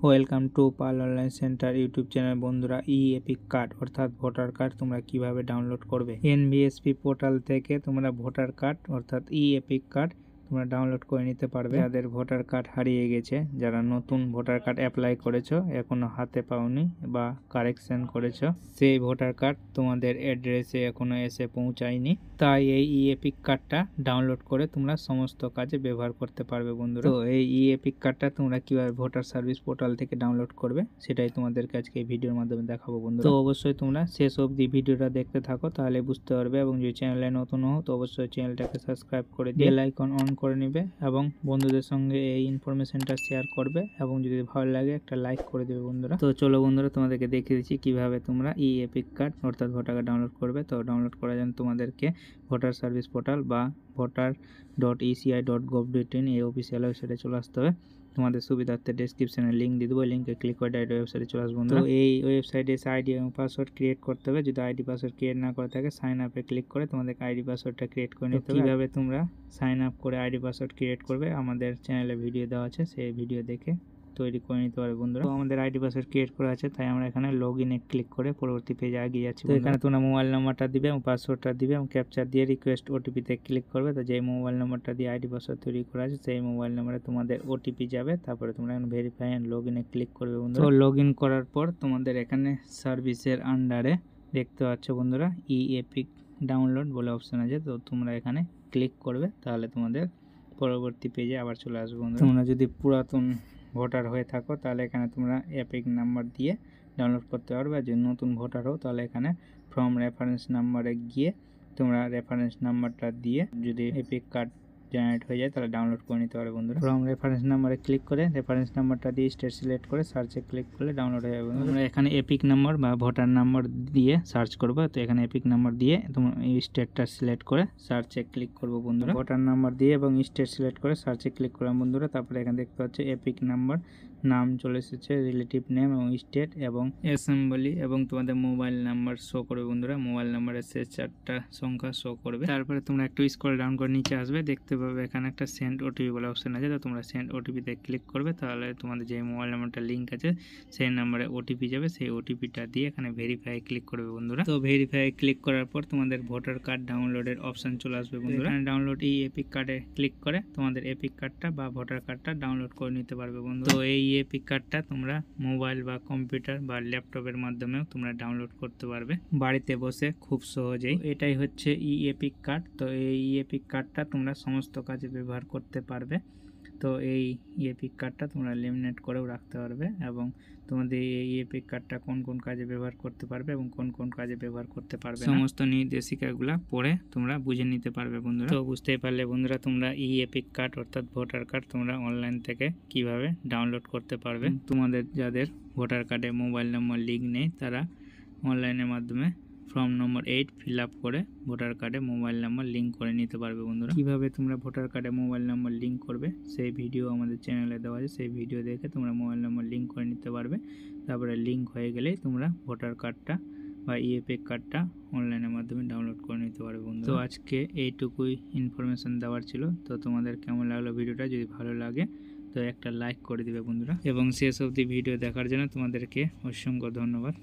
Welcome to Pal online centre YouTube channel. বন্ধুরা, EPIC card অর্থাৎ voter card তোমরা কিভাবে ডাউনলোড করবে। এনভিএসপি পোর্টাল থেকে তোমরা ভোটার কার্ড অর্থাৎ এপিক কার্ড তোমরা ডাউনলোড করে নিতে পারবে। যাদের ভোটার কার্ড হারিয়ে গেছে, যারা নতুন ভোটার কার্ড অ্যাপ্লাই করেছো, এখনো হাতে পাওনি বা কারেকশন করেছো, সেই ভোটার কার্ড তোমাদের অ্যাড্রেসে এখনো এসে পৌঁছায়নি, তাই এই এপিক কার্ডটা ডাউনলোড করে তোমরা সমস্ত কাজে ব্যবহার করতে পারবে। বন্ধুরা, তো এই এপিক কার্ডটা তোমরা কিভাবে ভোটার সার্ভিস পোর্টাল থেকে ডাউনলোড করবে সেটাই তোমাদেরকে আজকে এই ভিডিওর মাধ্যমে দেখাবো। বন্ধুরা, তো অবশ্যই তোমরা শেষ অবধি ভিডিওটা দেখতে থাকো, তাহলে বুঝতে পারবে। এবং যদি চ্যানেলে নতুন হও তো অবশ্যই চ্যানেলটাকে সাবস্ক্রাইব করে দিয়ে বেল আইকন অন করে নিবে এবং বন্ধুদের সঙ্গে এই ইনফরমেশনটা শেয়ার করবে এবং যদি ভালো লাগে একটা লাইক করে দেবে। বন্ধুরা, তো চলো বন্ধুরা, তোমাদেরকে দেখিয়ে দিচ্ছি কিভাবে তোমরা এপিক কার্ড অর্থাৎ ভোটার কার্ড ডাউনলোড করবে। তো ডাউনলোড করার জন্য তোমাদেরকে ভোটার সার্ভিস পোর্টাল বা voter.eci.gov.in এই অফিসিয়াল ওয়েবসাইটে চলে আসতে হবে। তোমাদের সুবিধার্থে ডেসক্রিপশনে লিঙ্ক দিয়ে দেবো, লিঙ্কে ক্লিক করে ডাইরেক্ট ওয়েবসাইটে চলে আসবো। তো এই ওয়েবসাইটে এসে আইডি এবং পাসওয়ার্ড ক্রিয়েট করতে হবে। যদি আইডি পাসওয়ার্ড ক্রিয়েট না করে থাকে, সাইন আপে ক্লিক করে তোমাদের আইডি পাসওয়ার্ডটা ক্রিয়েট করে নিতে হবে। কীভাবে তোমরা সাইন আপ করে আইডি পাসওয়ার্ড ক্রিয়েট করবে আমাদের চ্যানেলে ভিডিও দেওয়া আছে, সেই ভিডিও দেখে তৈরি করে নিতে পারবে। বন্ধুরা, তো আমাদের আইডি পাসওয়ার্ড ক্রিয়েট করা আছে, তাই আমরা এখানে লগ ইনে ক্লিক করে পরবর্তী পেজে এগিয়ে যাচ্ছি। তো এখানে তোমরা মোবাইল নাম্বারটা দিবে এবং পাসওয়ার্ডটা দিবে এবং ক্যাপচার দিয়ে রিকোয়েস্ট ওটিপিতে ক্লিক করবে। তো যেই মোবাইল নাম্বারটা দিয়ে আইডি পাসওয়ার্ড তৈরি করা আছে সেই মোবাইল নাম্বারে তোমাদের ওটিপি যাবে। তারপরে তোমরা এখন ভেরিফাই অ্যান্ড লগ ইনে ক্লিক করবে। বন্ধুরা, তো লগ ইন করার পর তোমাদের এখানে সার্ভিসের আন্ডারে দেখতে পাচ্ছ বন্ধুরা এপিক ডাউনলোড বলে অপশন আছে, তো তোমরা এখানে ক্লিক করবে, তাহলে তোমাদের পরবর্তী পেজে আবার চলে আসবে। বন্ধুরা, তোমরা যদি পুরাতন ভোটার হয়ে থাকো তাহলে এখানে তোমরা এপিক নাম্বার দিয়ে ডাউনলোড করতে পারবে। আর যদি নতুন ভোটার হও তাহলে এখানে ফ্রম রেফারেন্স নাম্বারে গিয়ে তোমরা রেফারেন্স নাম্বারটা দিয়ে যদি এপিক কার্ড জেনারেট হয়ে যায় তাহলে ডাউনলোড করে নিতে পারবে। বন্ধুরা, ফ্রম রেফারেন্স নাম্বারে ক্লিক করে রেফারেন্স নাম্বারটা দিয়ে স্টেট সিলেক্ট করে সার্চে ক্লিক করলে ডাউনলোড হয়ে যাবে। তোমরা এখানে এপিক নাম্বার বা ভোটার নাম্বার দিয়ে সার্চ করবে। তো এখানে এপিক নাম্বার দিয়ে তোমরা এই স্টেটটা সিলেক্ট করে সার্চে ক্লিক করবো। বন্ধুরা, ভোটার নাম্বার দিয়ে এবং স্টেট সিলেক্ট করে সার্চে ক্লিক করলাম। বন্ধুরা, তারপরে এখানে দেখতে পাচ্ছ এপিক নাম্বার, নাম চলে এসেছে, রিলেটিভ নেম এবং স্টেট এবং অ্যাসেম্বলি এবং তোমাদের মোবাইল নাম্বার শো করবে। বন্ধুরা, মোবাইল নাম্বারের শেষ 4টা সংখ্যা শো করবে। তারপরে তোমরা একটু স্ক্রল ডাউন করে নিচে আসবে, দেখতে পাবে এখানে একটা সেন্ড ওটিপি বলে অপশন আছে। তো তোমরা সেন্ড ওটিপিতে ক্লিক করবে, তাহলে তোমাদের যে মোবাইল নাম্বারটা লিঙ্ক আছে সেই নাম্বারে ওটিপি যাবে। সেই ওটিপিটা দিয়ে এখানে ভেরিফাই ক্লিক করবে। বন্ধুরা, তো ভেরিফাই ক্লিক করার পর তোমাদের ভোটার কার্ড ডাউনলোডের অপশন চলে আসবে। বন্ধুরা, এখানে ডাউনলোড এপিক কার্ডে ক্লিক করে তোমাদের এপিক কার্ডটা বা ভোটার কার্ডটা ডাউনলোড করে নিতে পারবে। বন্ধু, তো এই এপিক কার্ডটা তোমরা মোবাইল বা কম্পিউটার বা ল্যাপটপের মাধ্যমেও তোমরা ডাউনলোড করতে পারবে বাড়িতে বসে খুব সহজেই। এটাই হচ্ছে এপিক কার্ড। তো এই এপিক কার্ডটা তোমরা সমস্ত কাজে ব্যবহার করতে পারবে। তো এই এপিক কার্ডটা তোমরা লেমিনেট করেও রাখতে পারবে এবং তোমাদের এই এপিক কার্ডটা কোন কোন কাজে ব্যবহার করতে পারবে এবং কোন কোন কাজে ব্যবহার করতে পারবে সমস্ত নির্দেশিকাগুলো পড়ে তোমরা বুঝে নিতে পারবে। বন্ধুরা, তো বুঝতেই পারলে বন্ধুরা, তোমরা এপিক কার্ড অর্থাৎ ভোটার কার্ড তোমরা অনলাইন থেকে কিভাবে ডাউনলোড করতে পারবে। তোমাদের যাদের ভোটার কার্ডে মোবাইল নম্বর লিঙ্ক নেই তারা অনলাইনের মাধ্যমে ফর্ম নম্বর 8 ফিল আপ করে ভোটার কার্ডে মোবাইল নাম্বার লিঙ্ক করে নিতে পারবে। বন্ধুরা, কিভাবে তোমরা ভোটার কার্ডে মোবাইল নাম্বার লিঙ্ক করবে সেই ভিডিও আমাদের চ্যানেলে দেওয়া আছে, সেই ভিডিও দেখে তোমরা মোবাইল নাম্বার লিঙ্ক করে নিতে পারবে। তারপরে লিঙ্ক হয়ে গেলেই তোমরা ভোটার কার্ডটা বা এপিক কার্ডটা অনলাইনের মাধ্যমে ডাউনলোড করে নিতে পারবে। বন্ধু, তো আজকে এইটুকুই ইনফরমেশন দেওয়ার ছিল। তো তোমাদের কেমন লাগলো ভিডিওটা? যদি ভালো লাগে তো একটা লাইক করে দিবে বন্ধুরা, এবং শেষ অবধি ভিডিও দেখার জন্য তোমাদেরকে অসংখ্য ধন্যবাদ।